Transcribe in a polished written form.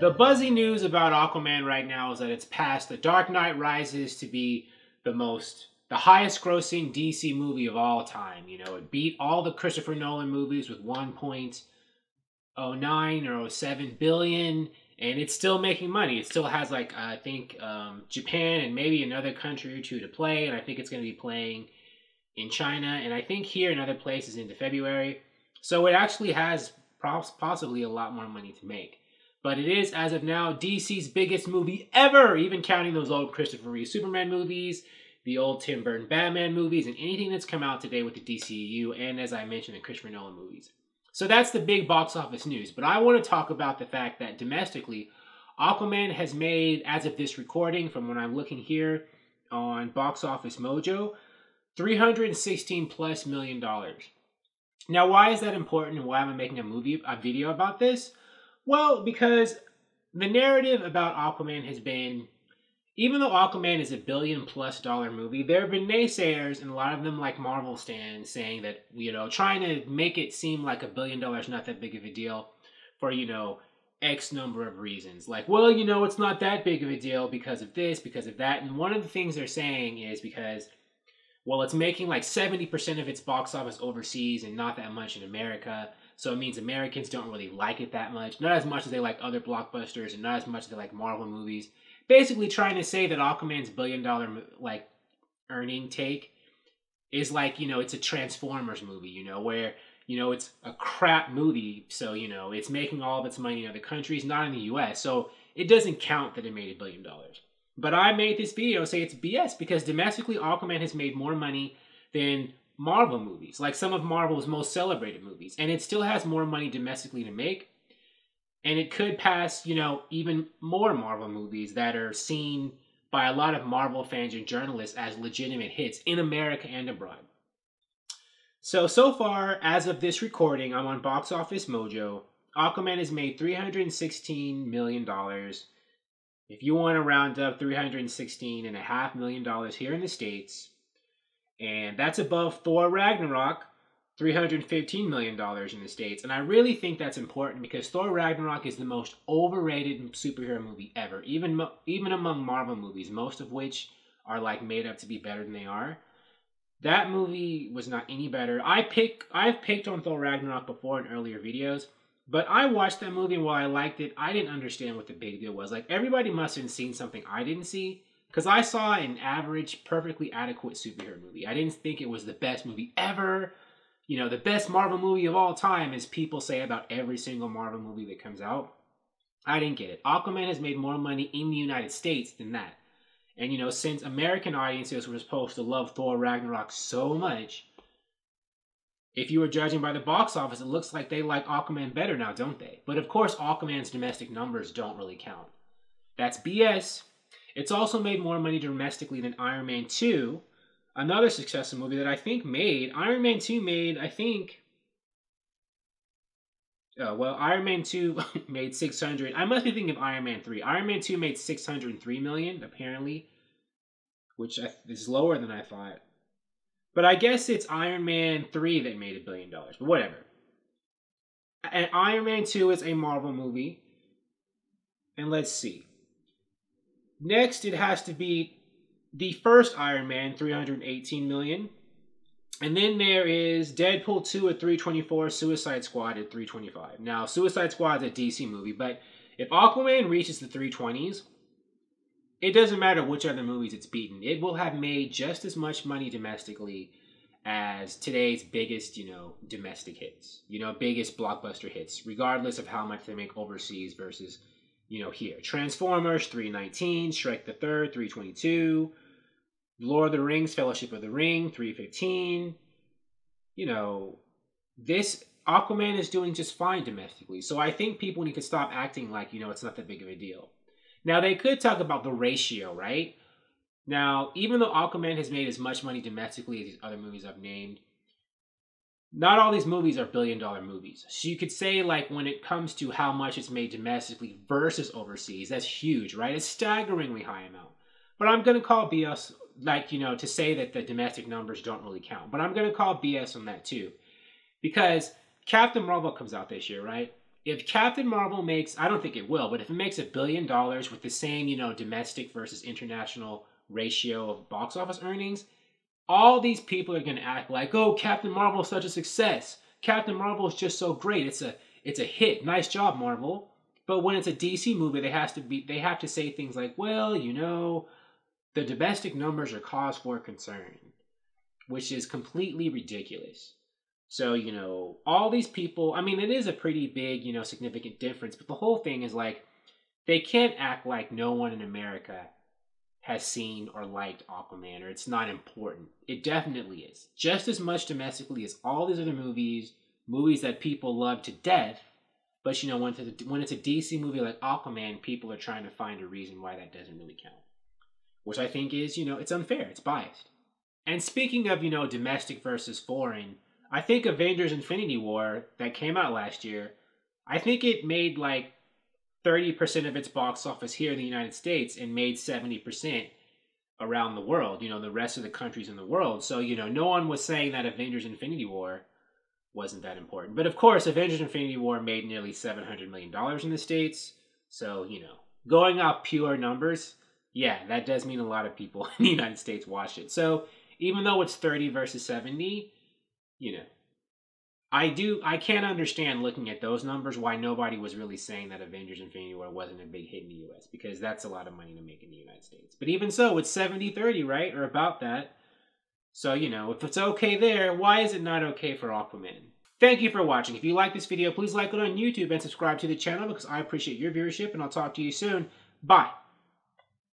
The buzzy news about Aquaman right now is that it's passed The Dark Knight Rises to be the highest grossing DC movie of all time. You know, it beat all the Christopher Nolan movies with 1.09 or '07 billion, and it's still making money. It still has, like, I think Japan and maybe another country or two to play, and I think it's going to be playing in China, and I think here in other places into February. So it actually has possibly a lot more money to make. But it is, as of now, DC's biggest movie ever, even counting those old Christopher Reeve Superman movies, the old Tim Burton Batman movies, and anything that's come out today with the DCEU, and as I mentioned, the Christopher Nolan movies. So that's the big box office news. But I want to talk about the fact that domestically, Aquaman has made, as of this recording, from when I'm looking here on Box Office Mojo, $316 plus million. Now, why is that important, and why am I making a video about this? Well, because the narrative about Aquaman has been, even though Aquaman is a $1 billion+ movie, there have been naysayers, and a lot of them, like Marvel stands, saying that, you know, trying to make it seem like $1 billion is not that big of a deal for, you know, X number of reasons. Like, well, you know, it's not that big of a deal because of this, because of that. And one of the things they're saying is because, well, it's making like 70% of its box office overseas and not that much in America. So it means Americans don't really like it that much. Not as much as they like other blockbusters, and not as much as they like Marvel movies. Basically trying to say that Aquaman's $1 billion like earning take is like, you know, it's a Transformers movie, you know, where, you know, it's a crap movie. So, you know, it's making all of its money in other countries, not in the US. So it doesn't count that it made $1 billion. But I made this video say it's BS because domestically Aquaman has made more money than Marvel movies, like some of Marvel's most celebrated movies. And it still has more money domestically to make. And it could pass, you know, even more Marvel movies that are seen by a lot of Marvel fans and journalists as legitimate hits in America and abroad. So far, as of this recording, I'm on Box Office Mojo. Aquaman has made $316 million. If you want to round up, $316.5 million here in the States. And that's above Thor Ragnarok, $315 million in the States. And I really think that's important because Thor Ragnarok is the most overrated superhero movie ever. Even among Marvel movies, most of which are like made up to be better than they are. That movie was not any better. I've picked on Thor Ragnarok before in earlier videos. But I watched that movie, and while I liked it, I didn't understand what the big deal was. Like, everybody must have seen something I didn't see. Because I saw an average, perfectly adequate superhero movie. I didn't think it was the best movie ever. You know, the best Marvel movie of all time, as people say about every single Marvel movie that comes out. I didn't get it. Aquaman has made more money in the United States than that. And, you know, since American audiences were supposed to love Thor Ragnarok so much, if you were judging by the box office, it looks like they like Aquaman better now, don't they? But of course, Aquaman's domestic numbers don't really count. That's BS. It's also made more money domestically than Iron Man 2, another successful movie that I think made. Iron Man 2 made, I think... Iron Man 2 made 600... I must be thinking of Iron Man 3. Iron Man 2 made $603 million, apparently, which is lower than I thought. But I guess it's Iron Man 3 that made $1 billion, but whatever. And Iron Man 2 is a Marvel movie. And let's see. Next, it has to be the first Iron Man, $318 million. And then there is Deadpool 2 at $324, Suicide Squad at $325. Now, Suicide Squad is a DC movie, but if Aquaman reaches the 320s, it doesn't matter which other movies it's beaten. It will have made just as much money domestically as today's biggest, you know, domestic hits. You know, biggest blockbuster hits, regardless of how much they make overseas versus, you know, here. Transformers, $319, Shrek the Third, $322, Lord of the Rings, Fellowship of the Ring, $315. You know, this Aquaman is doing just fine domestically. So I think people need to stop acting like, you know, it's not that big of a deal. Now, they could talk about the ratio, right? Now, even though Aquaman has made as much money domestically as these other movies I've named, not all these movies are billion-dollar movies. So you could say, like, when it comes to how much it's made domestically versus overseas, that's huge, right? It's a staggeringly high amount. But I'm going to call BS, like, you know, to say that the domestic numbers don't really count. But I'm going to call BS on that, too. Because Captain Marvel comes out this year, right? if Captain Marvel makes, I don't think it will, but if it makes $1 billion with the same, domestic versus international ratio of box office earnings, all these people are going to act like, oh, Captain Marvel is such a success. Captain Marvel is just so great. It's a hit. Nice job, Marvel. But when it's a DC movie, they have to say things like, well, the domestic numbers are cause for concern, which is completely ridiculous. So, all these people, I mean, it is a pretty big, significant difference, but the whole thing is like, they can't act like no one in America has seen or liked Aquaman, or it's not important. It definitely is. Just as much domestically as all these other movies that people love to death, but, when it's a DC movie like Aquaman, people are trying to find a reason why that doesn't really count. Which I think is, it's unfair, it's biased. And speaking of, domestic versus foreign, I think Avengers Infinity War that came out last year, I think it made like 30% of its box office here in the United States and made 70% around the world, the rest of the countries in the world. So, no one was saying that Avengers Infinity War wasn't that important. But of course, Avengers Infinity War made nearly $700 million in the States. So, going off pure numbers, yeah, that does mean a lot of people in the United States watched it. So even though it's 30 versus 70, I can't understand looking at those numbers why nobody was really saying that Avengers Infinity War wasn't a big hit in the US, because that's a lot of money to make in the United States. But even so, it's 70-30, right? Or about that. So, if it's okay there, why is it not okay for Aquaman? Thank you for watching. If you like this video, please like it on YouTube and subscribe to the channel because I appreciate your viewership, and I'll talk to you soon. Bye.